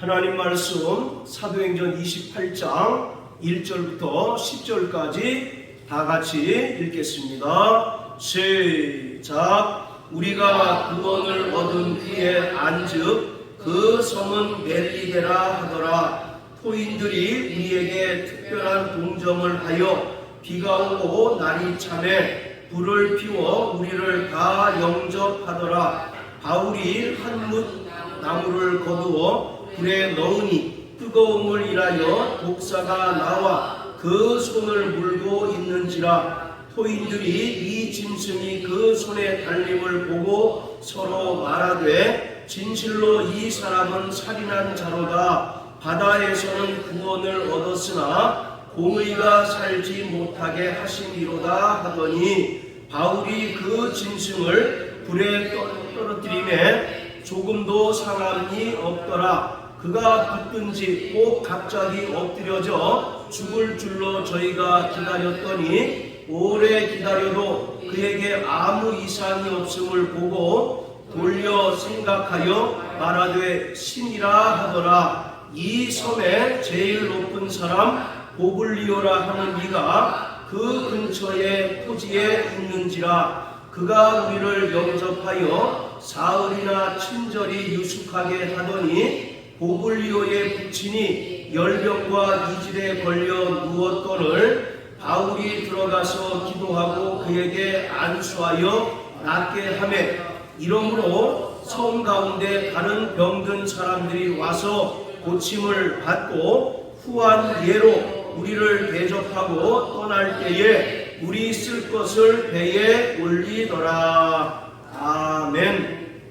하나님 말씀 사도행전 28장 1절부터 10절까지 다 같이 읽겠습니다. 시작. 우리가 구원을 얻은 후에 안즉 그 성은 멜리데라 하더라. 토인들이 우리에게 특별한 동정을 하여 비가 오고 날이 차매 불을 피워 우리를 다 영접하더라. 바울이 한 뭇 나무를 거두어 불에 넣으니 뜨거움을 인하여 독사가 나와 그 손을 물고 있는지라. 토인들이 이 짐승이 그 손에 달림을 보고 서로 말하되 진실로 이 사람은 살인한 자로다. 바다에서는 구원을 얻었으나 공의가 살지 못하게 하심이로다 하더니 바울이 그 짐승을 불에 떨어뜨리매 조금도 상함이 없더라. 그가 붙든지 꼭 갑자기 엎드려져 죽을 줄로 저희가 기다렸더니 오래 기다려도 그에게 아무 이상이 없음을 보고 돌려 생각하여 말하되 신이라 하더라. 이 섬에 제일 높은 사람 보블리오라 하는 이가 그 근처에 토지에 있는지라. 그가 우리를 영접하여 사흘이나 친절히 유숙하게 하더니 보블리오의 부친이 열병과 이질에 걸려 누웠거늘 바울이 들어가서 기도하고 그에게 안수하여 낫게 하매 이러므로 섬 가운데 다른 병든 사람들이 와서 고침을 받고 후한 예로 우리를 대접하고 떠날 때에 우리 쓸 것을 배에 올리더라. 아멘.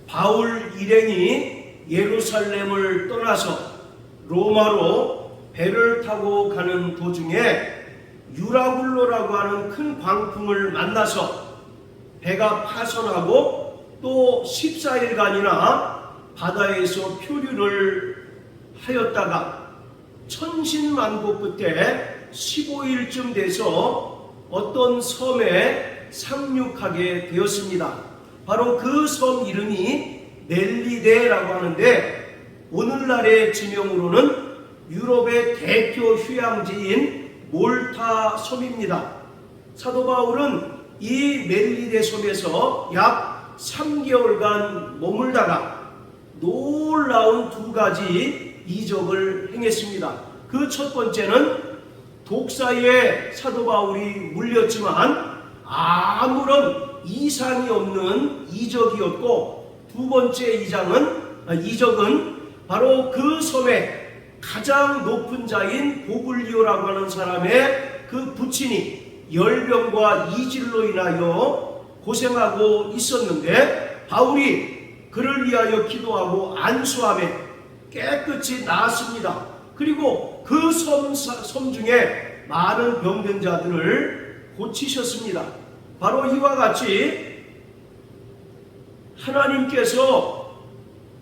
바울 일행이 예루살렘을 떠나서 로마로 배를 타고 가는 도중에 유라굴로라고 하는 큰 광풍을 만나서 배가 파손하고 또 14일간이나 바다에서 표류를 하였다가 천신만고 끝에 15일쯤 돼서 어떤 섬에 상륙하게 되었습니다. 바로 그 섬 이름이 멜리데라고 하는데 오늘날의 지명으로는 유럽의 대표 휴양지인 몰타 섬입니다. 사도 바울은 이 멜리데 섬에서 약 3개월간 머물다가 놀라운 두 가지 이적을 행했습니다. 그 첫 번째는 독사에 사도 바울이 물렸지만 아무런 이상이 없는 이적이었고, 두 번째 이적은 바로 그 섬에 가장 높은 자인 보블리오라고 하는 사람의 그 부친이 열병과 이질로 인하여 고생하고 있었는데 바울이 그를 위하여 기도하고 안수하며 깨끗이 나았습니다. 그리고 그 섬 중에 많은 병든 자들을 고치셨습니다. 바로 이와 같이 하나님께서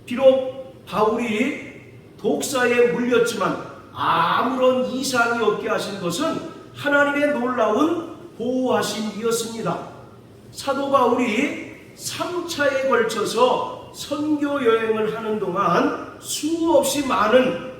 비록 바울이 독사에 물렸지만 아무런 이상이 없게 하신 것은 하나님의 놀라운 보호하심이었습니다. 사도 바울이 3차에 걸쳐서 선교 여행을 하는 동안 수없이 많은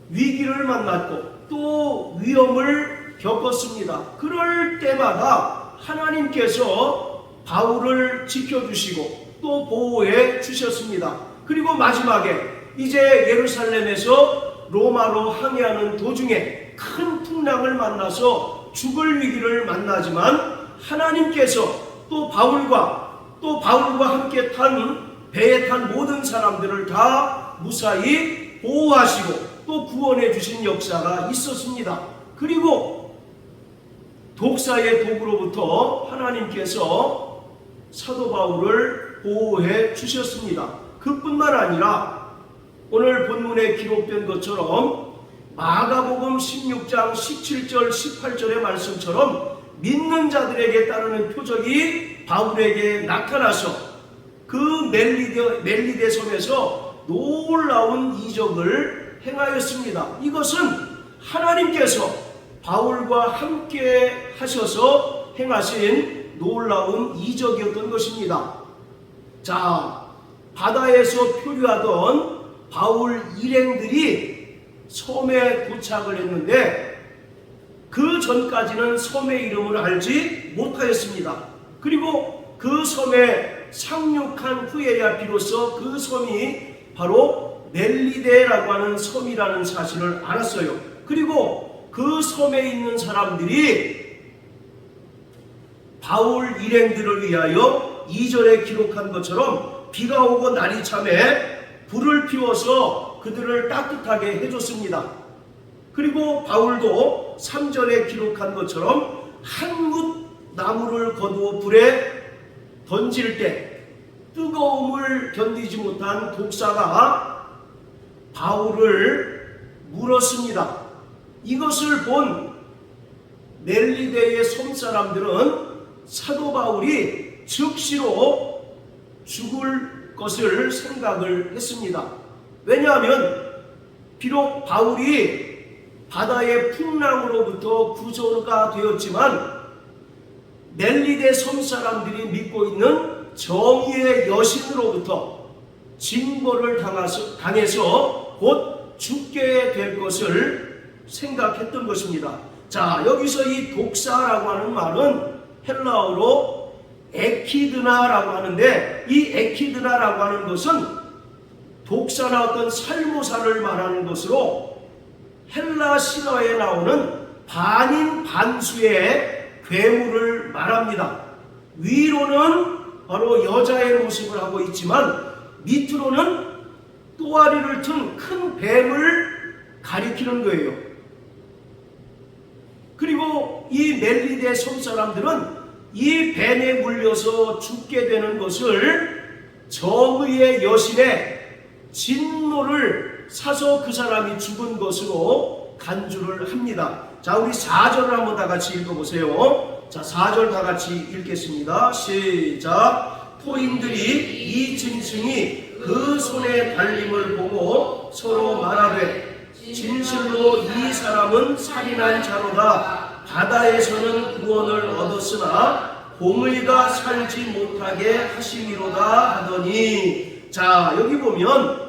위기를 만났고 또 위험을 겪었습니다. 그럴 때마다 하나님께서 바울을 지켜주시고 또 보호해 주셨습니다. 그리고 마지막에 이제 예루살렘에서 로마로 항해하는 도중에 큰 풍랑을 만나서 죽을 위기를 만나지만 하나님께서 또 바울과 함께 탄 배에 탄 모든 사람들을 다 무사히 보호하시고 또 구원해 주신 역사가 있었습니다. 그리고 독사의 독으로부터 하나님께서 사도 바울을 보호해 주셨습니다. 그뿐만 아니라 오늘 본문에 기록된 것처럼 마가복음 16장 17절 18절의 말씀처럼 믿는 자들에게 따르는 표적이 바울에게 나타나서 그 멜리데 섬에서 놀라운 이적을 행하였습니다. 이것은 하나님께서 바울과 함께 하셔서 행하신 놀라운 이적이었던 것입니다. 자, 바다에서 표류하던 바울 일행들이 섬에 도착을 했는데 그 전까지는 섬의 이름을 알지 못하였습니다. 그리고 그 섬에 상륙한 후에야 비로소 그 섬이 바로 멜리데라고 하는 섬이라는 사실을 알았어요. 그리고 그 섬에 있는 사람들이 바울 일행들을 위하여 2절에 기록한 것처럼 비가 오고 날이 참에 불을 피워서 그들을 따뜻하게 해줬습니다. 그리고 바울도 3절에 기록한 것처럼 한 뭇 나무를 거두어 불에 던질 때 뜨거움을 견디지 못한 독사가 바울을 물었습니다. 이것을 본 멜리데의 섬사람들은 사도 바울이 즉시로 죽을 것을 생각을 했습니다. 왜냐하면 비록 바울이 바다의 풍랑으로부터 구조가 되었지만 멜리데 섬사람들이 믿고 있는 정의의 여신으로부터 징벌을 당해서 곧 죽게 될 것을 생각했던 것입니다. 자, 여기서 이 독사라고 하는 말은 헬라어로 에키드나라고 하는데, 이 에키드나라고 하는 것은 독사나 어떤 살모사를 말하는 것으로 헬라 신화에 나오는 반인 반수의 괴물을 말합니다. 위로는 바로 여자의 모습을 하고 있지만 밑으로는 또아리를 튼 큰 뱀을 가리키는 거예요. 그리고 이 멜리데 섬 사람들은 이 뱀에 물려서 죽게 되는 것을 정의의 여신의 진노를 사서 그 사람이 죽은 것으로 간주를 합니다. 자, 우리 4절을 한번 다 같이 읽어보세요. 자, 4절 다 같이 읽겠습니다. 시작. 포인들이 이 짐승이 그 손에 달림을 보고 서로 말하되 진실로 이 사람은 살인한 자로다. 바다에서는 구원을 얻었으나 공의가 살지 못하게 하심이로다 하더니, 자, 여기 보면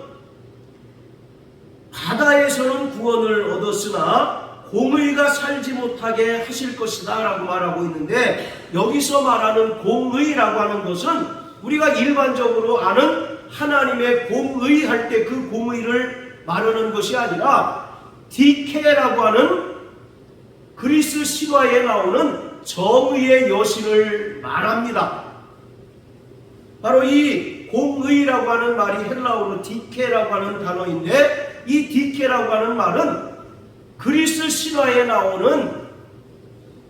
바다에서는 구원을 얻었으나 공의가 살지 못하게 하실 것이다 라고 말하고 있는데, 여기서 말하는 공의라고 하는 것은 우리가 일반적으로 아는 하나님의 공의 할 때 그 공의를 말하는 것이 아니라 디케라고 하는 그리스 신화에 나오는 정의의 여신을 말합니다. 바로 이 공의라고 하는 말이 헬라어로 디케라고 하는 단어인데, 이 디케라고 하는 말은 그리스 신화에 나오는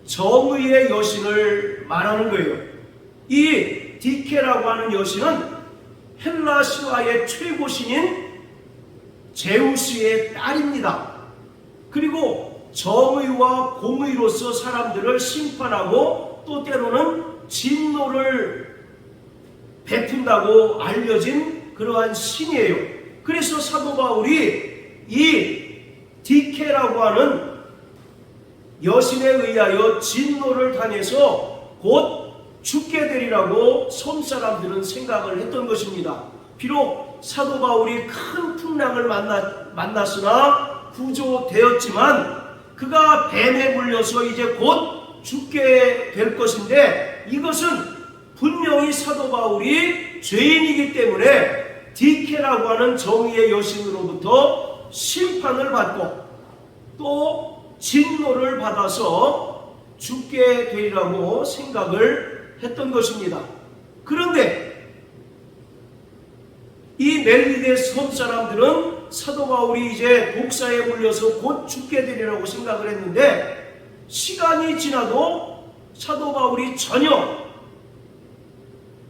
정의의 여신을 말하는 거예요. 이 디케라고 하는 여신은 헬라 신화의 최고신인 제우스의 딸입니다. 그리고 정의와 공의로서 사람들을 심판하고 또 때로는 진노를 베푼다고 알려진 그러한 신이에요. 그래서 사도 바울이 이 디케라고 하는 여신에 의하여 진노를 당해서 곧 죽게 되리라고 섬사람들은 생각을 했던 것입니다. 비록 사도 바울이 큰 풍랑을 만났으나 구조되었지만 그가 뱀에 물려서 이제 곧 죽게 될 것인데, 이것은 분명히 사도 바울이 죄인이기 때문에 디케라고 하는 정의의 여신으로부터 심판을 받고 또 진노를 받아서 죽게 되리라고 생각을 했던 것입니다. 그런데 이 멜리데 섬 사람들은 사도 바울이 이제 독사에 물려서 곧 죽게 되리라고 생각을 했는데, 시간이 지나도 사도 바울이 전혀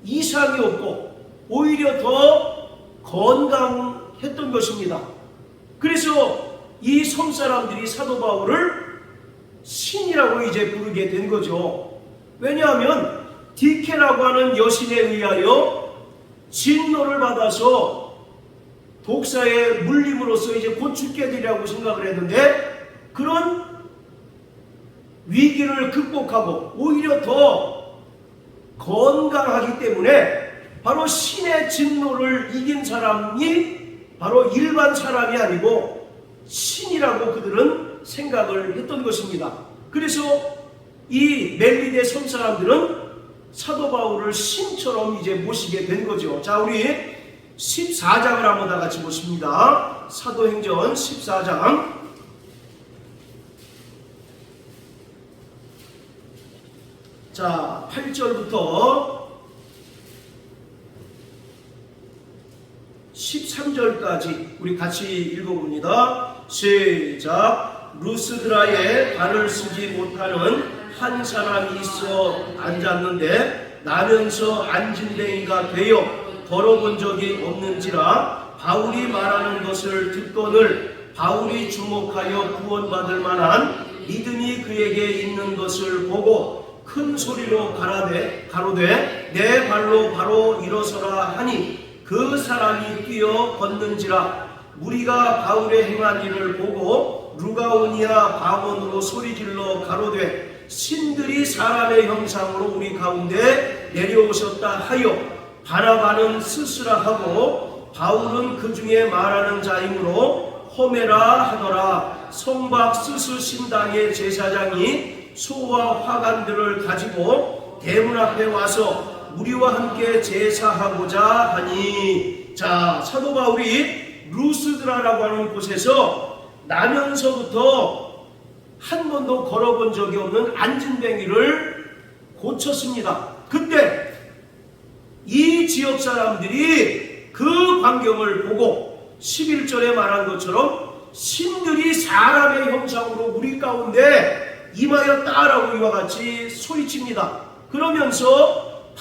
이상이 없고 오히려 더 건강했던 것입니다. 그래서 이 섬 사람들이 사도 바울을 신이라고 이제 부르게 된 거죠. 왜냐하면 디케라고 하는 여신에 의하여 진노를 받아서 독사의 물림으로써 이제 곧 죽게 되리라고 생각을 했는데, 그런 위기를 극복하고 오히려 더 건강하기 때문에 바로 신의 진노를 이긴 사람이 바로 일반 사람이 아니고 신이라고 그들은 생각을 했던 것입니다. 그래서 이 멜리데 섬 사람들은 사도 바울을 신처럼 이제 모시게 된 거죠. 자, 우리 14장을 한번 다 같이 보십니다. 사도행전 14장. 자, 8절부터 13절까지 우리 같이 읽어봅니다. 시작. 루스드라에 발을 쓰지 못하는 한 사람이 있어 앉았는데 나면서 앉은뱅이가 되어 걸어본 적이 없는지라 바울이 말하는 것을 듣거늘 바울이 주목하여 구원받을 만한 믿음이 그에게 있는 것을 보고 큰 소리로 가로되 내 발로 바로 일어서라 하니 그 사람이 뛰어 걷는지라. 무리가 바울의 행한 일을 보고 루가오니아 방언으로 소리질러 가로되 신들이 사람의 형상으로 우리 가운데 내려오셨다 하여 바나바는 스스라 하고 바울은 그 중에 말하는 자이므로 호메라 하더라. 성박 스스 신당의 제사장이 소와 화관들을 가지고 대문 앞에 와서 우리와 함께 제사하고자 하니. 자, 사도 바울이 루스드라라고 하는 곳에서 나면서부터 한 번도 걸어본 적이 없는 앉은뱅이를 고쳤습니다. 그때 이 지역 사람들이 그 광경을 보고 11절에 말한 것처럼 신들이 사람의 형상으로 우리 가운데 임하였다라고 이와 같이 소리칩니다. 그러면서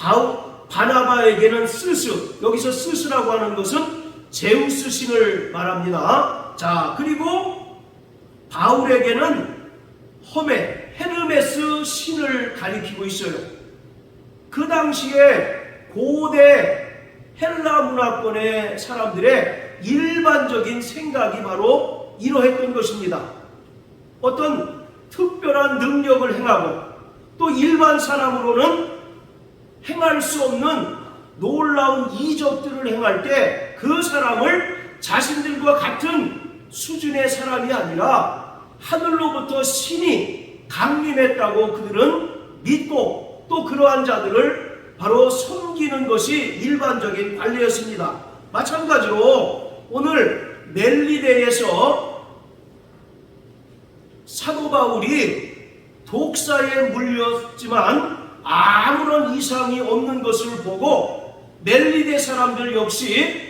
바나바에게는 스스, 여기서 스스라고 하는 것은 제우스 신을 말합니다. 자, 그리고 바울에게는 헤르메스 신을 가리키고 있어요. 그 당시에 고대 헬라 문화권의 사람들의 일반적인 생각이 바로 이러했던 것입니다. 어떤 특별한 능력을 행하고 또 일반 사람으로는 행할 수 없는 놀라운 이적들을 행할 때 그 사람을 자신들과 같은 수준의 사람이 아니라 하늘로부터 신이 강림했다고 그들은 믿고 또 그러한 자들을 바로 섬기는 것이 일반적인 관례였습니다. 마찬가지로 오늘 멜리데에서 사도 바울이 독사에 물렸지만 아무런 이상이 없는 것을 보고 멜리데 사람들 역시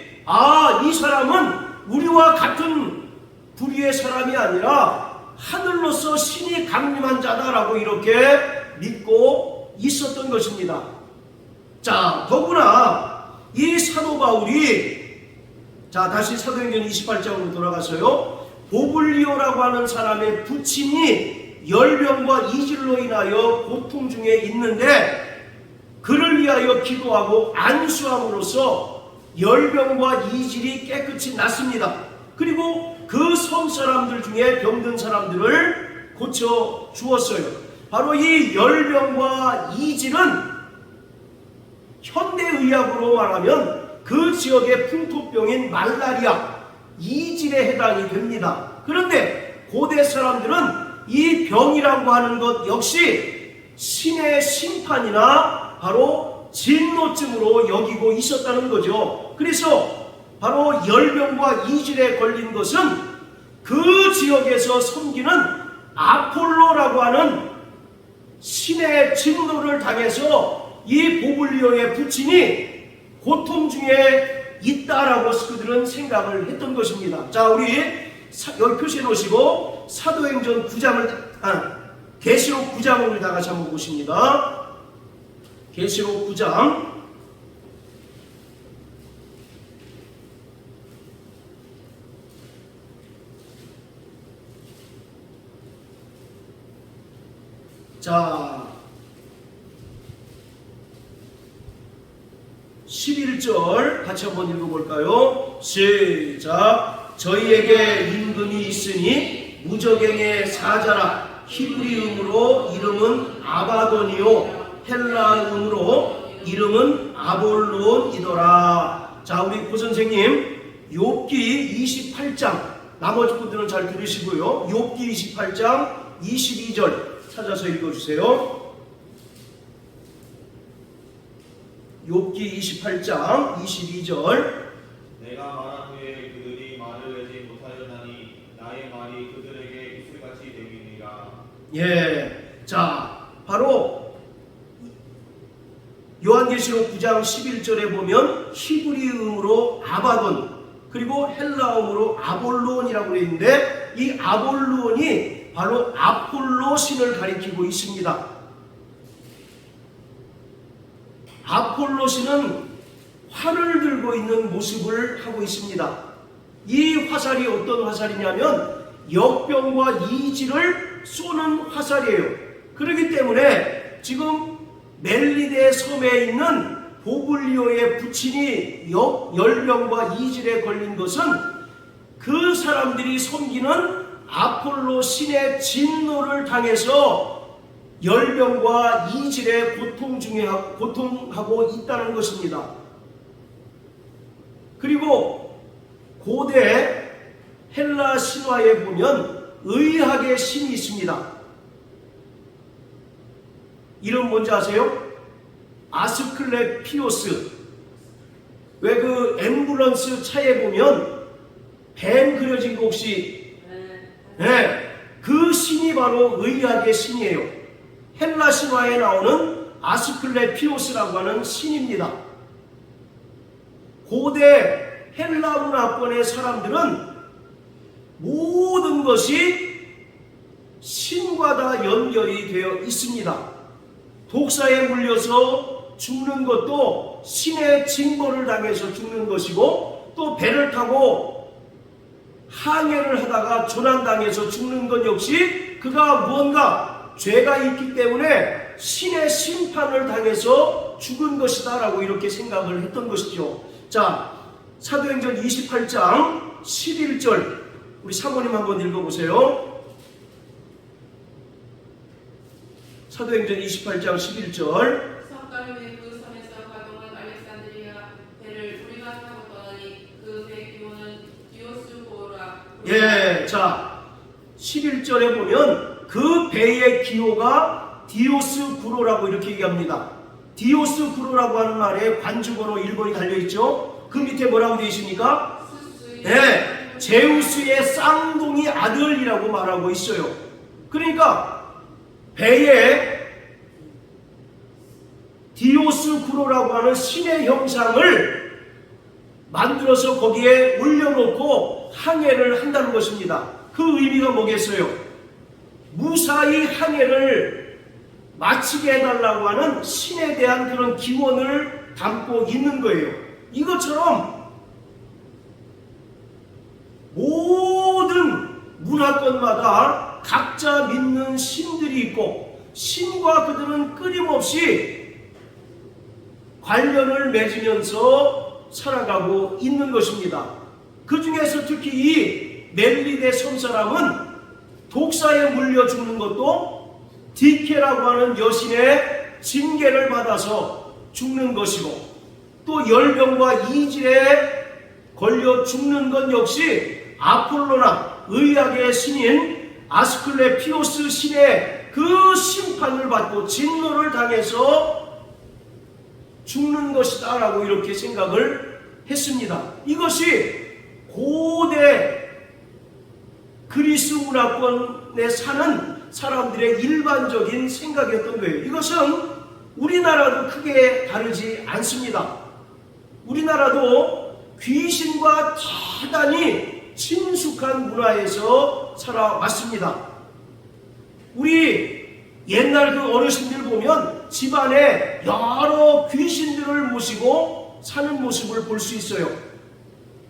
이 사람은 우리와 같은 부류의 사람이 아니라 하늘로서 신이 강림한 자다라고 이렇게 믿고 있었던 것입니다. 자, 더구나 이 사도 바울이, 자, 다시 사도행전 28장으로 돌아가서요, 보블리오라고 하는 사람의 부친이 열병과 이질로 인하여 고통 중에 있는데 그를 위하여 기도하고 안수함으로써 열병과 이질이 깨끗이 났습니다. 그리고 그 섬 사람들 중에 병든 사람들을 고쳐 주었어요. 바로 이 열병과 이질은 현대의학으로 말하면 그 지역의 풍토병인 말라리아, 이질에 해당이 됩니다. 그런데 고대 사람들은 이 병이라고 하는 것 역시 신의 심판이나 바로 진노쯤으로 여기고 있었다는 거죠. 그래서 바로 열병과 이질에 걸린 것은 그 지역에서 섬기는 아폴로라고 하는 신의 진노를 당해서 이 보블리오의 부친이 고통 중에 있다라고 그들은 생각을 했던 것입니다. 자, 우리 여기 표시해 놓으시고 사도행전 9장을 계시록 9장을 우리 다 같이 한번 보십니다. 계시록 9장 자 11절 같이 한번 읽어볼까요? 시작. 저희에게 임금이 있으니 무저갱의 사자라. 히브리음으로 이름은 아바돈이요 헬라음으로 이름은 아볼론이더라. 자, 우리 고선생님 욥기 28장, 나머지 분들은 잘 들으시고요. 욥기 28장 22절 찾아서 읽어주세요. 욥기 28장 22절. 내가 말한 후에 그들이 말을 내지 못하였나니 나의 말이 그들에게 이슬같이 되리니라. 예, 자, 바로 요한계시록 9장 11절에 보면 히브리음으로 아바돈, 그리고 헬라어로 아볼론이라고 되어 있는데, 이 아볼론이 바로 아폴로 신을 가리키고 있습니다. 아폴로 신은 활을 들고 있는 모습을 하고 있습니다. 이 화살이 어떤 화살이냐면 역병과 이지를 쏘는 화살이에요. 그렇기 때문에 지금 멜리데 섬에 있는 보블리오의 부친이 열병과 이질에 걸린 것은 그 사람들이 섬기는 아폴로 신의 진노를 당해서 열병과 이질에 고통하고 있다는 것입니다. 그리고 고대 헬라 신화에 보면 의학의 신이 있습니다. 이름 뭔지 아세요? 아스클레피오스. 왜 그 앰뷸런스 차에 보면 뱀 그려진 거 혹시? 네, 그 신이 바로 의학의 신이에요. 헬라 신화에 나오는 아스클레피오스라고 하는 신입니다. 고대 헬라 문화권의 사람들은 모든 것이 신과 다 연결이 되어 있습니다. 독사에 물려서 죽는 것도 신의 징벌을 당해서 죽는 것이고, 또 배를 타고 항해를 하다가 조난당해서 죽는 것 역시 그가 무언가 죄가 있기 때문에 신의 심판을 당해서 죽은 것이다 라고 이렇게 생각을 했던 것이죠. 자, 사도행전 28장 11절 우리 사모님 한번 읽어보세요. 사도행전 28장 11절. 성가름의 그 섬에서 가동한 알렉산드리아 배를 우리가 타고 떠나니 그 배 기호는 디오스코라. 예, 자 11절에 보면 그 배의 기호가 디오스구로라고 이렇게 얘기합니다. 디오스구로라고 하는 말에 관주번호 1번이 달려있죠. 그 밑에 뭐라고 되어 있습니까? 네, 제우스의 쌍둥이 아들이라고 말하고 있어요. 그러니까 배에 디오스구로라고 하는 신의 형상을 만들어서 거기에 올려놓고 항해를 한다는 것입니다. 그 의미가 뭐겠어요? 무사히 항해를 마치게 해달라고 하는 신에 대한 그런 기원을 담고 있는 거예요. 이것처럼 모든 문화권마다 각자 믿는 신들이 있고, 신과 그들은 끊임없이 관련을 맺으면서 살아가고 있는 것입니다. 그 중에서 특히 이 멜리데 섬 사람은 독사에 물려 죽는 것도 디케라고 하는 여신의 징계를 받아서 죽는 것이고, 또 열병과 이질에 걸려 죽는 것 역시 아폴로나 의학의 신인 아스클레피오스 신의 그 심판을 받고 진노를 당해서 죽는 것이다 라고 이렇게 생각을 했습니다. 이것이 고대 그리스 문화권에 사는 사람들의 일반적인 생각이었던 거예요. 이것은 우리나라도 크게 다르지 않습니다. 우리나라도 귀신과 대단히 친숙한 문화에서 살아왔습니다. 우리 옛날 그 어르신들 보면 집안에 여러 귀신들을 모시고 사는 모습을 볼 수 있어요.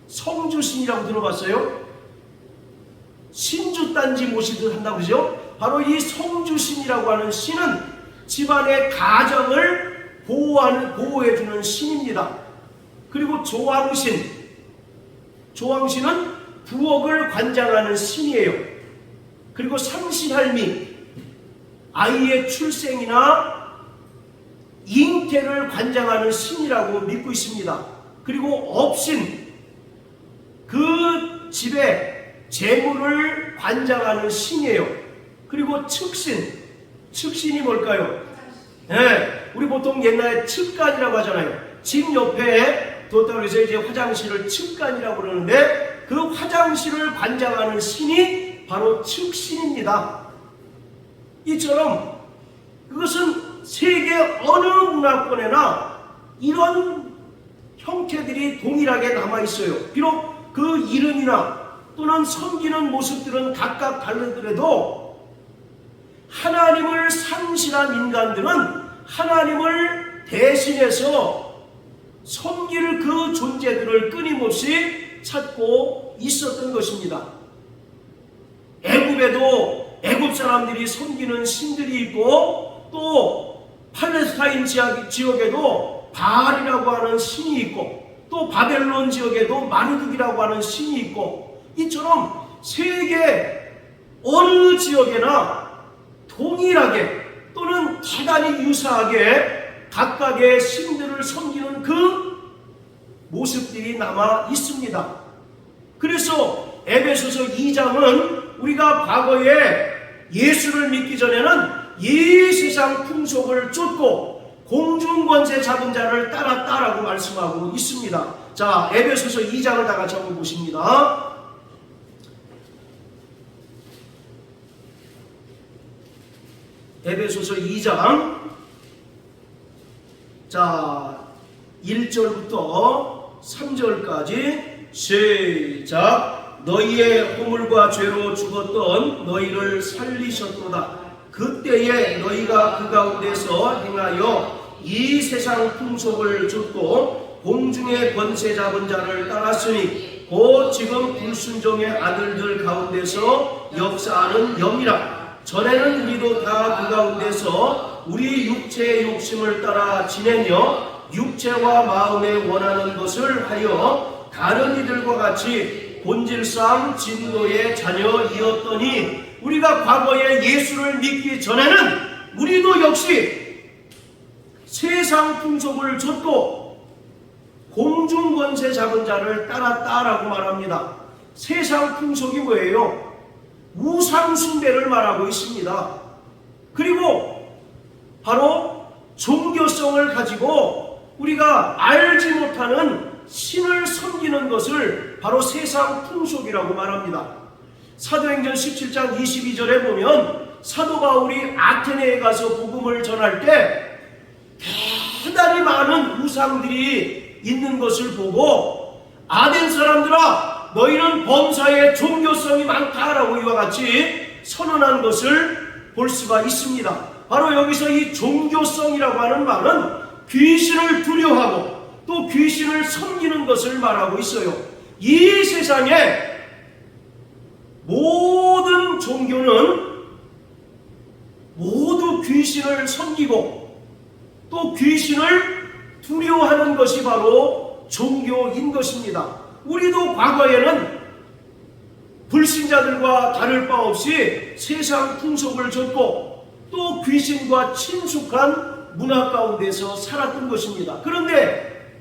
성주신이라고 들어봤어요? 신주단지 모시듯 한다고 그러죠? 바로 이 성주신이라고 하는 신은 집안의 가정을 보호해주는 신입니다. 그리고 조왕신은 부엌을 관장하는 신이에요. 그리고 삼신할미, 아이의 출생이나 잉태를 관장하는 신이라고 믿고 있습니다. 그리고 업신, 그 집에 재물을 관장하는 신이에요. 그리고 측신이 뭘까요? 네, 우리 보통 옛날에 측간이라고 하잖아요. 집 옆에 뒀다고 해서 이제 화장실을 측간이라고 그러는데 그 화장실을 관장하는 신이 바로 측신입니다. 이처럼 그것은 세계 어느 문화권에나 이런 형태들이 동일하게 남아있어요. 비록 그 이름이나 또는 섬기는 모습들은 각각 다르더라도 하나님을 상실한 인간들은 하나님을 대신해서 섬길 그 존재들을 끊임없이 찾고 있었던 것입니다. 애굽에도 애굽 사람들이 섬기는 신들이 있고 또 팔레스타인 지역에도 바알이라고 하는 신이 있고 또 바벨론 지역에도 마르둑이라고 하는 신이 있고 이처럼 세계 어느 지역에나 동일하게 또는 대단히 유사하게 각각의 신들을 섬기는 그 모습들이 남아 있습니다. 그래서 에베소서 2장은 우리가 과거에 예수를 믿기 전에는 이 세상 풍속을 쫓고 공중권세 잡은 자를 따랐다라고 말씀하고 있습니다. 자, 에베소서 2장을 다 같이 한번 보십니다. 에베소서 2장 자 1절부터 3절까지 시작. 너희의 허물과 죄로 죽었던 너희를 살리셨도다. 그때에 너희가 그 가운데서 행하여 이 세상 풍속을 좇고 공중의 권세 잡은 자를 따랐으니 곧 지금 불순종의 아들들 가운데서 역사하는 영이라. 전에는 우리도 다 그 가운데서 우리 육체의 욕심을 따라 지내며 육체와 마음에 원하는 것을 하여 다른 이들과 같이 본질상 진노의 자녀이었더니 우리가 과거에 예수를 믿기 전에는 우리도 역시 세상 풍속을 좇고 공중권세 잡은 자를 따랐다라고 말합니다. 세상 풍속이 뭐예요? 우상 숭배를 말하고 있습니다. 그리고 바로 종교성을 가지고 우리가 알지 못하는 신을 섬기는 것을 바로 세상 풍속이라고 말합니다. 사도행전 17장 22절에 보면 사도 바울이 아테네에 가서 복음을 전할 때 대단히 많은 우상들이 있는 것을 보고 아덴 사람들아 너희는 범사에 종교성이 많다라고 이와 같이 선언한 것을 볼 수가 있습니다. 바로 여기서 이 종교성이라고 하는 말은 귀신을 두려워하고 또 귀신을 섬기는 것을 말하고 있어요. 이 세상에 모든 종교는 모두 귀신을 섬기고 또 귀신을 두려워하는 것이 바로 종교인 것입니다. 우리도 과거에는 불신자들과 다를 바 없이 세상 풍속을 좇고 또 귀신과 친숙한 문화 가운데서 살았던 것입니다. 그런데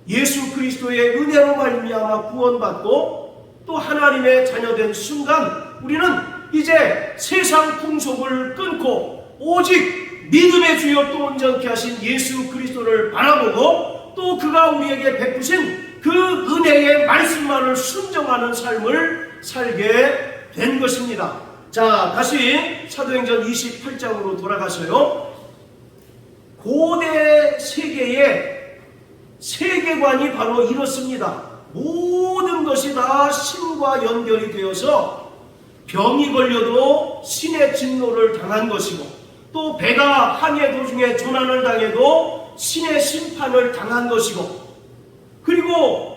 예수 그리스도의 은혜로 말미암아 구원받고 또 하나님의 자녀된 순간 우리는 이제 세상 풍속을 끊고 오직 믿음의 주여 또 온전케 하신 예수 그리스도를 바라보고 또 그가 우리에게 베푸신 그 은혜의 말씀만을 순종하는 삶을 살게 된 것입니다. 자, 다시 사도행전 28장으로 돌아가서요. 고대 세계의 세계관이 바로 이렇습니다. 모든 것이 다 신과 연결이 되어서 병이 걸려도 신의 진노를 당한 것이고 또 배가 항해 도중에 조난을 당해도 신의 심판을 당한 것이고 그리고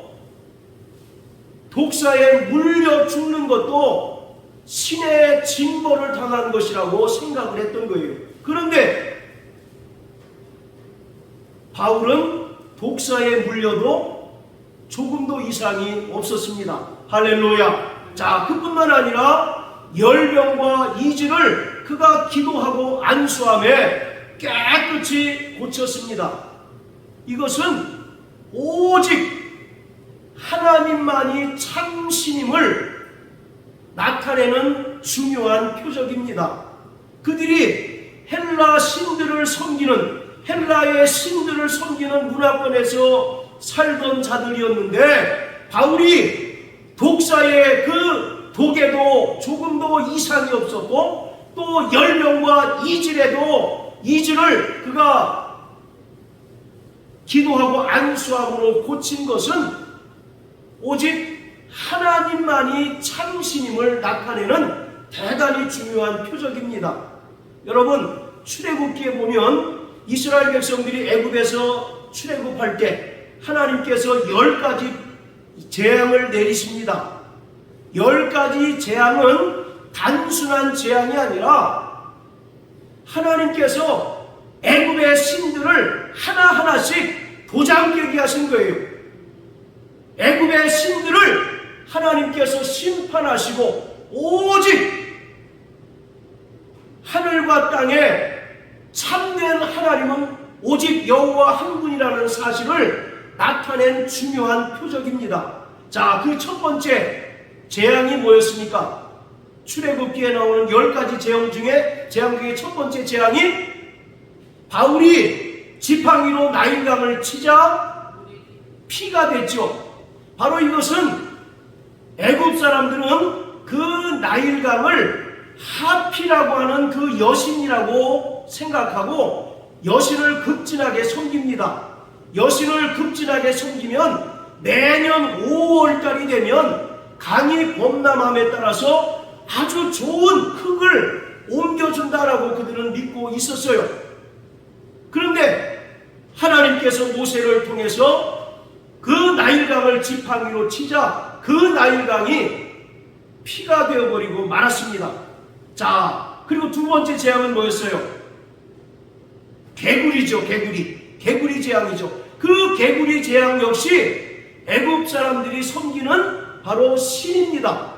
독사에 물려 죽는 것도 신의 징벌을 당한 것이라고 생각을 했던 거예요. 그런데 바울은 독사에 물려도 조금도 이상이 없었습니다. 할렐루야. 자, 그뿐만 아니라 열병과 이질을 그가 기도하고 안수함에 깨끗이 고쳤습니다. 이것은 오직 하나님만이 참신임을 나타내는 중요한 표적입니다. 그들이 헬라 신들을 섬기는, 헬라의 신들을 섬기는 문화권에서 살던 자들이었는데, 바울이 독사의 그 독에도 조금도 이상이 없었고, 또 열병과 이질을 그가 기도하고 안수함으로 고친 것은 오직 하나님만이 참신임을 나타내는 대단히 중요한 표적입니다. 여러분, 출애굽기에 보면 이스라엘 백성들이 애굽에서 출애굽할 때 하나님께서 10가지 재앙을 내리십니다. 10가지 재앙은 단순한 재앙이 아니라 하나님께서 애굽의 신들을 하나하나씩 도장 깨게 하신 거예요. 애굽의 신들을 하나님께서 심판하시고 오직 하늘과 땅에 참된 하나님은 오직 여호와 한 분이라는 사실을 나타낸 중요한 표적입니다. 자, 그 첫 번째 재앙이 뭐였습니까? 출애굽기에 나오는 10가지 재앙 중에 첫 번째 재앙이 바울이 지팡이로 나일강을 치자 피가 됐죠. 바로 이것은 애굽 사람들은 그 나일강을 하피라고 하는 그 여신이라고 생각하고 여신을 급진하게 섬깁니다. 여신을 급진하게 섬기면 매년 5월달이 되면 강이 범람함에 따라서 아주 좋은 흙을 옮겨준다라고 그들은 믿고 있었어요. 그런데 하나님께서 모세를 통해서 그 나일강을 지팡이로 치자 그 나일강이 피가 되어버리고 말았습니다. 자, 그리고 두 번째 재앙은 뭐였어요? 개구리죠. 개구리 재앙이죠. 그 개구리 재앙 역시 애굽 사람들이 섬기는 바로 신입니다.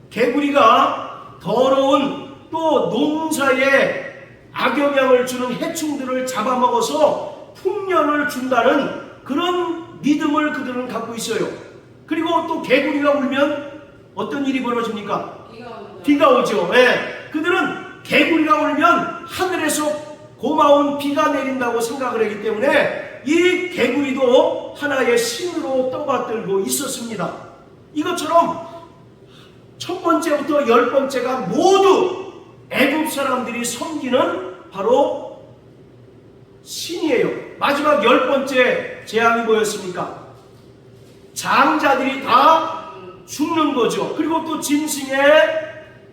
개구리가 더러운 또 농사에 악영향을 주는 해충들을 잡아먹어서 풍년을 준다는 그런 믿음을 그들은 갖고 있어요. 그리고 또 개구리가 울면 어떤 일이 벌어집니까? 비가 오죠. 네. 그들은 개구리가 울면 하늘에서 고마운 비가 내린다고 생각을 하기 때문에 이 개구리도 하나의 신으로 떠받들고 있었습니다. 이것처럼 첫 번째부터 10번째가 모두 애굽 사람들이 섬기는 바로 신이에요. 마지막 10번째 재앙이 뭐였습니까? 장자들이 다 죽는 거죠. 그리고 또 짐승의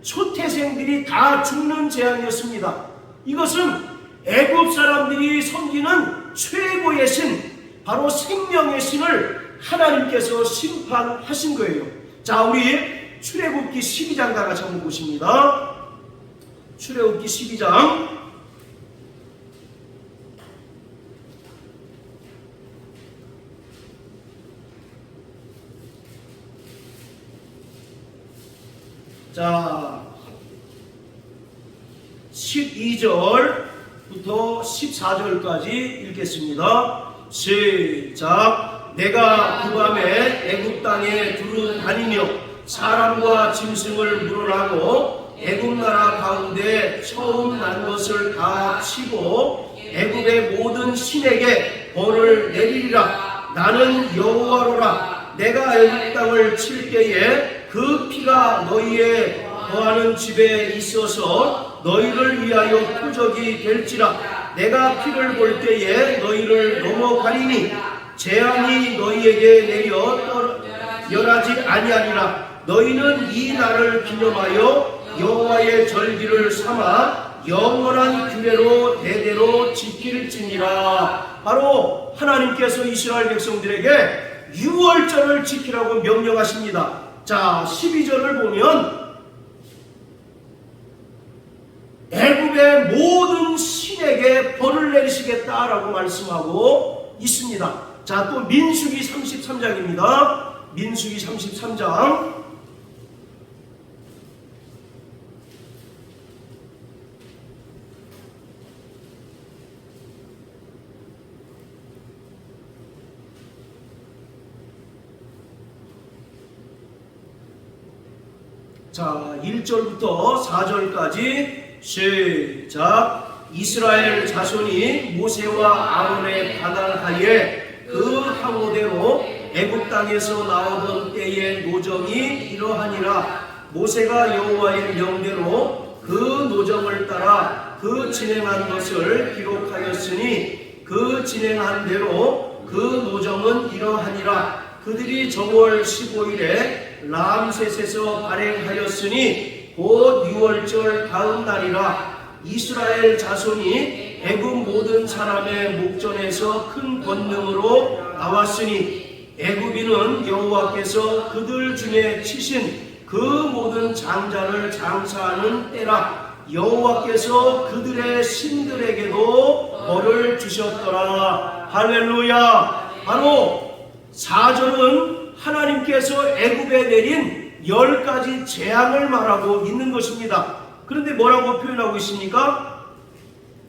초태생들이 다 죽는 재앙이었습니다. 이것은 애굽 사람들이 섬기는 최고의 신, 바로 생명의 신을 하나님께서 심판하신 거예요. 자, 우리 출애굽기 12장 다 같이 한번 보십니다. 출애굽기 12장 자 12절부터 14절까지 읽겠습니다. 시작. 내가 그 밤에 애굽 땅에 두루 다니며 사람과 짐승을 물어나고 애굽 나라 가운데 처음 난 것을 다 치고 애굽의 모든 신에게 벌을 내리리라. 나는 여호와로라. 내가 애굽 땅을 칠 때에 그 피가 너희의 거하는 집에 있어서 너희를 위하여 표적이 될지라. 내가 피를 볼 때에 너희를 넘어가리니 재앙이 너희에게 내려 멸하지 아니하리라. 너희는 이 날을 기념하여 여호와의 절기를 삼아 영원한 규례로 대대로 지킬지니라. 바로 하나님께서 이스라엘 백성들에게 유월절을 지키라고 명령하십니다. 자, 12절을 보면 애굽의 모든 신에게 벌을 내리시겠다라고 말씀하고 있습니다. 자, 또 민수기 33장입니다. 민수기 33장 자, 1절부터 4절까지 시작. 이스라엘 자손이 모세와 아론의 가난하에 그 항오대로 애굽 땅에서 나오던 때의 노정이 이러하니라. 모세가 여호와의 명대로 그 노정을 따라 그 진행한 것을 기록하였으니 그 진행한 대로 그 노정은 이러하니라. 그들이 정월 15일에 람셋에서 발행하였으니 곧 6월절 다음 날이라. 이스라엘 자손이 애굽 모든 사람의 목전에서 큰 권능으로 나왔으니 애굽인은 여호와께서 그들 중에 치신 그 모든 장자를 장사하는 때라. 여호와께서 그들의 신들에게도 벌을 주셨더라. 할렐루야. 바로 4절은 하나님께서 애굽에 내린 10가지 재앙을 말하고 있는 것입니다. 그런데 뭐라고 표현하고 있습니까?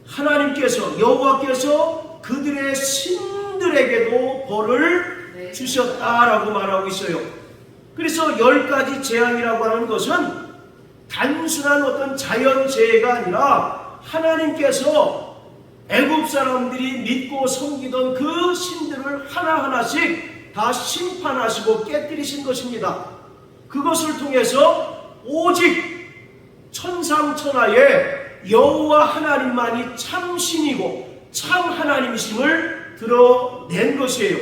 하나님께서, 여호와께서 그들의 신들에게도 벌을 주셨다라고 말하고 있어요. 그래서 10가지 재앙이라고 하는 것은 단순한 어떤 자연재해가 아니라 하나님께서 애굽 사람들이 믿고 섬기던 그 신들을 하나하나씩 다 심판하시고 깨뜨리신 것입니다. 그것을 통해서 오직 천상천하에 여호와 하나님만이 참 신이고 참 하나님이심을 드러낸 것이에요.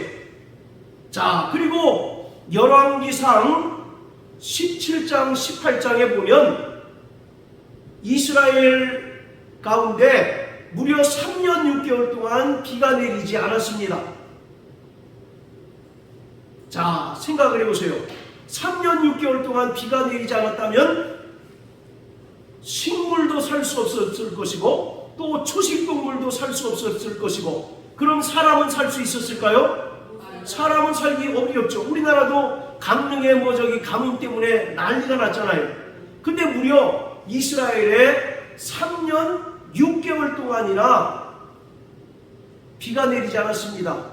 자, 그리고 열왕기상 17장 18장에 보면 이스라엘 가운데 무려 3년 6개월 동안 비가 내리지 않았습니다. 자, 생각을 해보세요. 3년 6개월 동안 비가 내리지 않았다면 식물도 살 수 없었을 것이고 또 초식동물도 살 수 없었을 것이고, 그럼 사람은 살 수 있었을까요? 사람은 살기 어렵죠. 우리나라도 강릉에 가뭄 때문에 난리가 났잖아요. 근데 무려 이스라엘에 3년 6개월 동안이나 비가 내리지 않았습니다.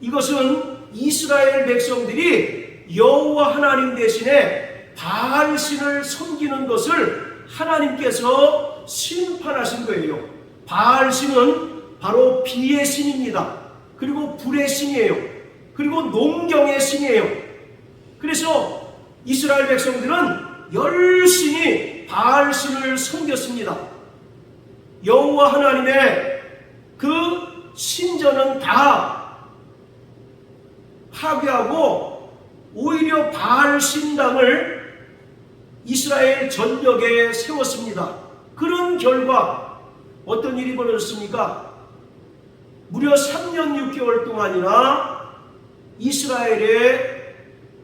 이것은 이스라엘 백성들이 여호와 하나님 대신에 바알신을 섬기는 것을 하나님께서 심판하신 거예요. 바알신은 바로 비의 신입니다. 그리고 불의 신이에요. 그리고 농경의 신이에요. 그래서 이스라엘 백성들은 열심히 바알신을 섬겼습니다. 여호와 하나님의 그 신전은 다 파괴하고 오히려 바알 신당을 이스라엘 전역에 세웠습니다. 그런 결과 어떤 일이 벌어졌습니까? 무려 3년 6개월 동안이나 이스라엘에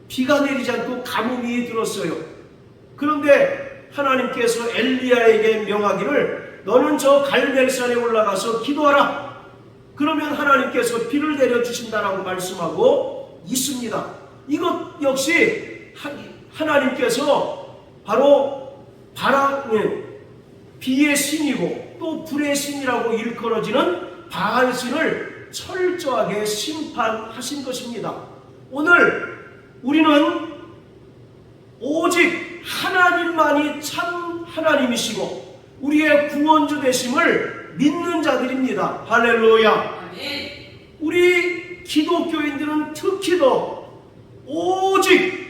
비가 내리지 않고 가뭄이 들었어요. 그런데 하나님께서 엘리야에게 명하기를 너는 저 갈멜산에 올라가서 기도하라. 그러면 하나님께서 비를 내려주신다라고 말씀하고 있습니다. 이것 역시 하나님께서 바로 비의 신이고 또 불의 신이라고 일컬어지는 바알신을 철저하게 심판하신 것입니다. 오늘 우리는 오직 하나님만이 참 하나님이시고 우리의 구원주 되심을 믿는 자들입니다. 할렐루야. 우리 기독교인들은 특히 더 오직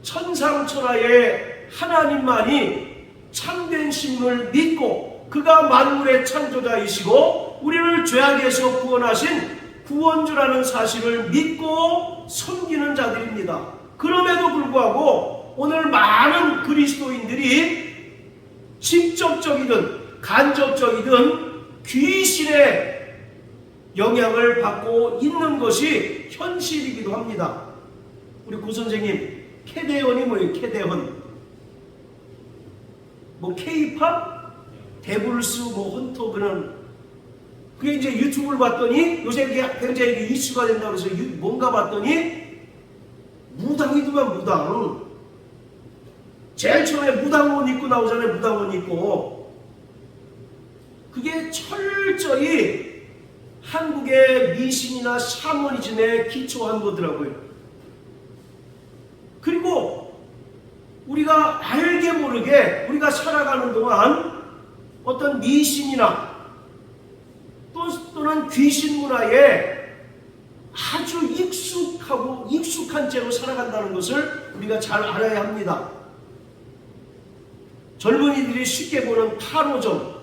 천상천하의 하나님만이 참된 신을 믿고 그가 만물의 창조자이시고 우리를 죄악에서 구원하신 구원주라는 사실을 믿고 섬기는 자들입니다. 그럼에도 불구하고 오늘 많은 그리스도인들이 직접적이든 간접적이든 귀신의 영향을 받고 있는 것이 현실이기도 합니다. 우리 구선생님, 캐대헌이 뭐예요? 캐대헌 뭐 K-팝? 데블스 뭐 헌터 그런 그게 이제 유튜브를 봤더니 요새 그게 굉장히 이슈가 된다고 해서 뭔가 봤더니 무당이더만 무당. 제일 처음에 무당옷 입고 나오잖아요. 무당옷 입고. 그게 철저히 한국의 미신이나 샤머니즘에 기초한 거더라고요. 그리고 우리가 알게 모르게 우리가 살아가는 동안 어떤 미신이나 또는 귀신 문화에 아주 익숙한 채로 살아간다는 것을 우리가 잘 알아야 합니다. 젊은이들이 쉽게 보는 타로점,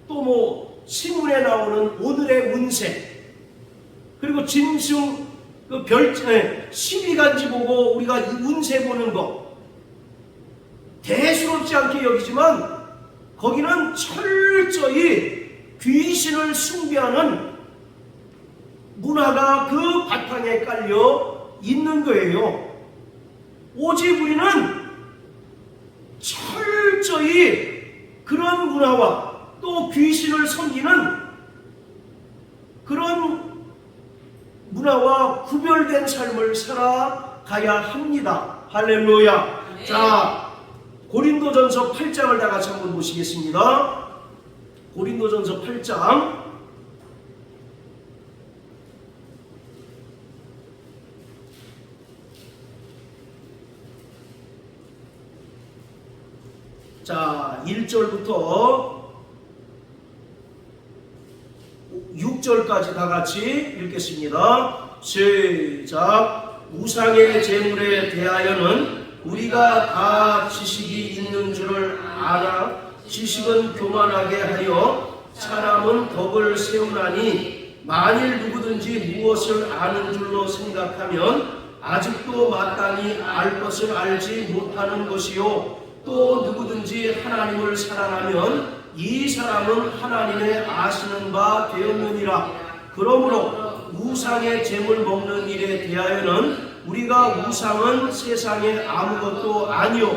또 신문에 나오는 오늘의 운세, 그리고 짐승 그 별자에 12간지 보고 우리가 이 운세 보는 거 대수롭지 않게 여기지만 거기는 철저히 귀신을 숭배하는 문화가 그 바탕에 깔려 있는 거예요. 오직 우리는 철저히 그런 문화와 또 귀신을 섬기는 그런 문화와 구별된 삶을 살아가야 합니다. 할렐루야. 네. 자, 고린도전서 8장을 다 같이 한번 보시겠습니다. 고린도전서 8장. 자, 1절부터 6절까지 다 같이 읽겠습니다. 시작. 우상의 제물에 대하여는 우리가 다 지식이 있는 줄을 알아 지식은 교만하게 하여 사람은 덕을 세우나니 만일 누구든지 무엇을 아는 줄로 생각하면 아직도 마땅히 알 것을 알지 못하는 것이요 또 누구든지 하나님을 사랑하면 이 사람은 하나님의 아시는 바 되었느니라. 그러므로 우상의 제물 먹는 일에 대하여는 우리가 우상은 세상에 아무것도 아니요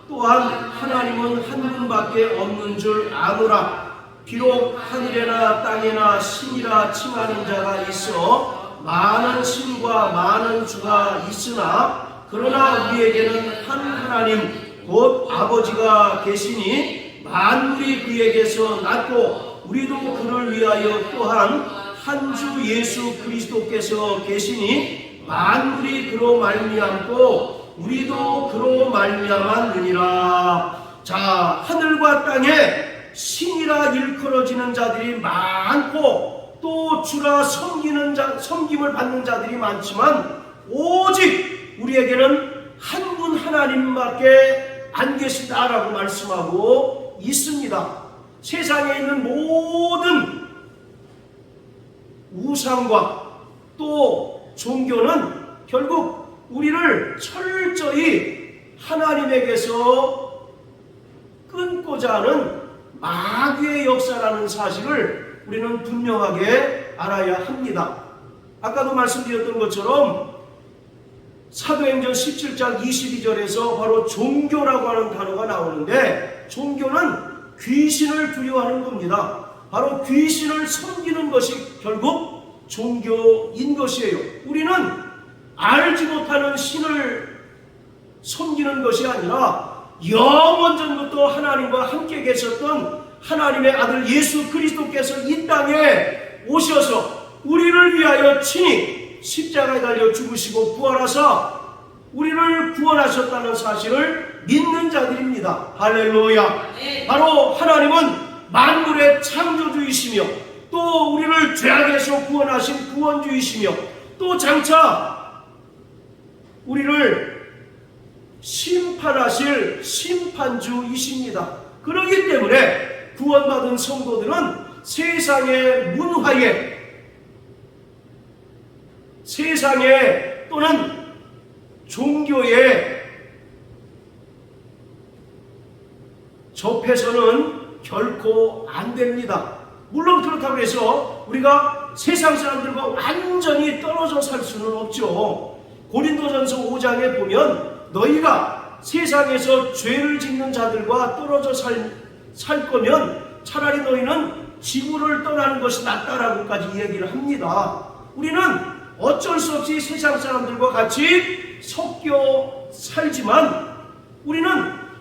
또한 하나님은 한 분밖에 없는 줄 아노라. 비록 하늘에나 땅에나 신이라 칭하는 자가 있어 많은 신과 많은 주가 있으나 그러나 우리에게는 한 하나님 곧 아버지가 계시니 만물이 그에게서 났고 우리도 그를 위하여 또한 한 주 예수 그리스도께서 계시니 만물이 그로 말미암고 우리도 그로 말미암았느니라. 자, 하늘과 땅에 신이라 일컬어지는 자들이 많고 또 주라 섬김을 받는 자들이 많지만 오직 우리에게는 한 분 하나님밖에 안 계시다라고 말씀하고 있습니다. 세상에 있는 모든 우상과 또 종교는 결국 우리를 철저히 하나님에게서 끊고자 하는 마귀의 역사라는 사실을 우리는 분명하게 알아야 합니다. 아까도 말씀드렸던 것처럼 사도행전 17장 22절에서 바로 종교라고 하는 단어가 나오는데 종교는 귀신을 두려워하는 겁니다. 바로 귀신을 섬기는 것이 결국 종교인 것이에요. 우리는 알지 못하는 신을 섬기는 것이 아니라 영원 전부터 하나님과 함께 계셨던 하나님의 아들 예수 그리스도께서 이 땅에 오셔서 우리를 위하여 친히 십자가에 달려 죽으시고 부활하사 우리를 구원하셨다는 사실을 믿는 자들입니다. 할렐루야. 바로 하나님은 만물의 창조주이시며 또 우리를 죄악에서 구원하신 구원주이시며 또 장차 우리를 심판하실 심판주이십니다. 그렇기 때문에 구원받은 성도들은 세상의 문화에 세상에 또는 종교에 접해서는 결코 안 됩니다. 물론 그렇다고 해서 우리가 세상 사람들과 완전히 떨어져 살 수는 없죠. 고린도전서 5장에 보면 너희가 세상에서 죄를 짓는 자들과 떨어져 살 거면 차라리 너희는 지구를 떠나는 것이 낫다라고까지 이야기를 합니다. 우리는 어쩔 수 없이 세상 사람들과 같이 섞여 살지만 우리는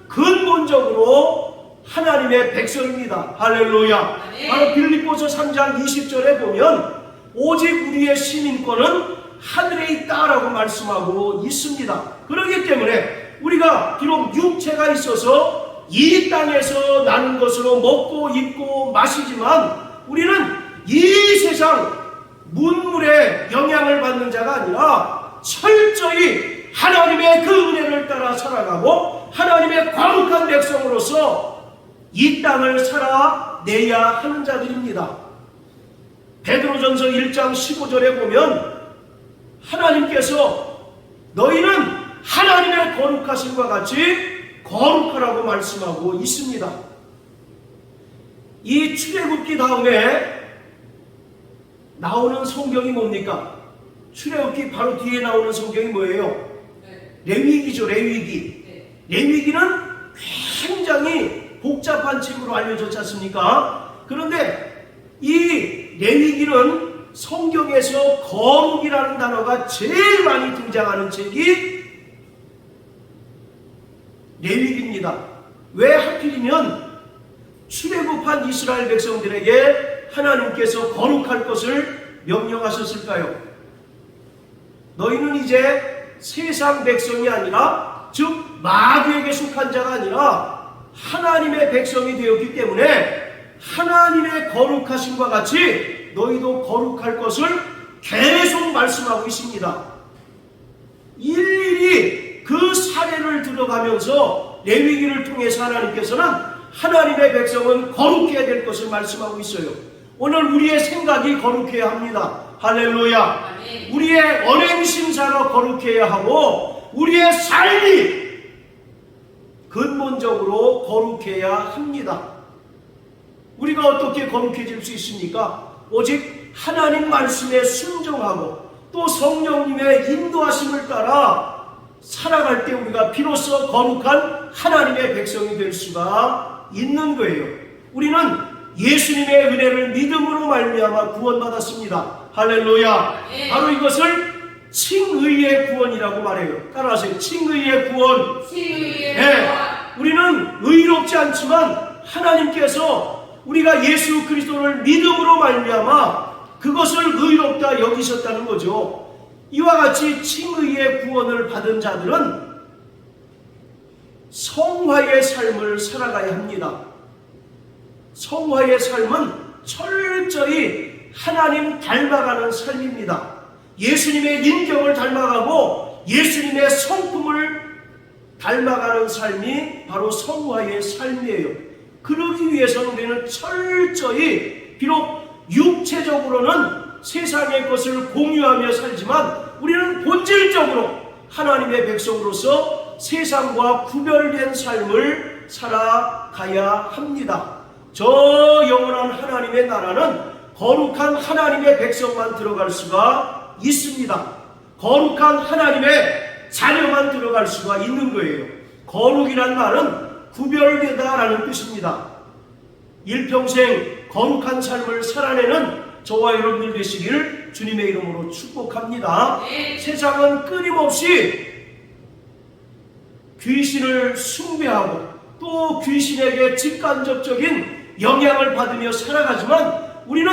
근본적으로 하나님의 백성입니다. 할렐루야. 바로 빌립보서 3장 20절에 보면 오직 우리의 시민권은 하늘에 있다라고 말씀하고 있습니다. 그렇기 때문에 우리가 비록 육체가 있어서 이 땅에서 나는 것으로 먹고 입고 마시지만 우리는 이 세상 문물의 영향을 받는 자가 아니라 철저히 하나님의 그 은혜를 따라 살아가고 하나님의 거룩한 백성으로서 이 땅을 살아내야 하는 자들입니다. 베드로전서 1장 15절에 보면 하나님께서 너희는 하나님의 거룩하심과 같이 거룩하라고 말씀하고 있습니다. 이 출애굽기 다음에 나오는 성경이 뭡니까? 출애굽기 바로 뒤에 나오는 성경이 뭐예요? 레위기죠. 레위기. 레위기는 굉장히 복잡한 책으로 알려졌지 않습니까? 그런데 이 레위기는 성경에서 거룩이라는 단어가 제일 많이 등장하는 책이 레위기입니다. 왜 하필이면 출애굽한 이스라엘 백성들에게 하나님께서 거룩할 것을 명령하셨을까요? 너희는 이제 세상 백성이 아니라 즉 마귀에게 속한 자가 아니라 하나님의 백성이 되었기 때문에 하나님의 거룩하심과 같이 너희도 거룩할 것을 계속 말씀하고 있습니다. 일일이 그 사례를 들어가면서 레위기를 통해서 하나님께서는 하나님의 백성은 거룩해야 될 것을 말씀하고 있어요. 오늘 우리의 생각이 거룩해야 합니다. 할렐루야. 우리의 언행심사가 거룩해야 하고 우리의 삶이 근본적으로 거룩해야 합니다. 우리가 어떻게 거룩해질 수 있습니까? 오직 하나님 말씀에 순종하고 또 성령님의 인도하심을 따라 살아갈 때 우리가 비로소 거룩한 하나님의 백성이 될 수가 있는 거예요. 우리는 예수님의 은혜를 믿음으로 말미암아 구원받았습니다. 할렐루야. 바로 이것을 칭의의 구원이라고 말해요. 따라하세요. 칭의의 구원. 우리는 의롭지 않지만 하나님께서 우리가 예수 그리스도를 믿음으로 말미암아 그것을 의롭다 여기셨다는 거죠. 이와 같이 칭의의 구원을 받은 자들은 성화의 삶을 살아가야 합니다. 성화의 삶은 철저히 하나님 닮아가는 삶입니다. 예수님의 인격을 닮아가고 예수님의 성품을 닮아가는 삶이 바로 성화의 삶이에요. 그러기 위해서는 우리는 철저히 비록 육체적으로는 세상의 것을 공유하며 살지만 우리는 본질적으로 하나님의 백성으로서 세상과 구별된 삶을 살아가야 합니다. 저 영원한 하나님의 나라는 거룩한 하나님의 백성만 들어갈 수가 있습니다. 거룩한 하나님의 자녀만 들어갈 수가 있는 거예요. 거룩이란 말은 구별되다라는 뜻입니다. 일평생 거룩한 삶을 살아내는 저와 여러분들 되시기를 주님의 이름으로 축복합니다. 세상은 끊임없이 귀신을 숭배하고 또 귀신에게 직간접적인 영향을 받으며 살아가지만 우리는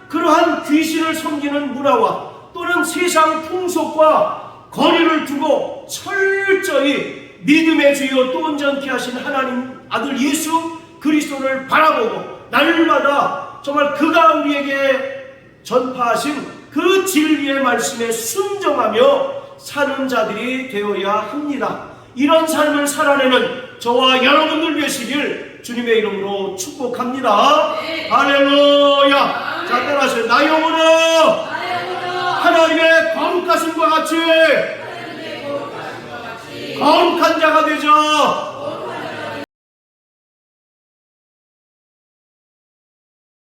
그러한 귀신을 섬기는 문화와 또는 세상 풍속과 거리를 두고 철저히 믿음의 주여 또 온전케 하신 하나님 아들 예수 그리스도를 바라보고 날마다 정말 그가 우리에게 전파하신 그 진리의 말씀에 순종하며 사는 자들이 되어야 합니다. 이런 삶을 살아내는 저와 여러분들 되시길 주님의 이름으로 축복합니다. 할렐루야. 자, 따라하세요. 나 영혼아 하나님의 거룩하심과 같이 거룩한 자가 되자.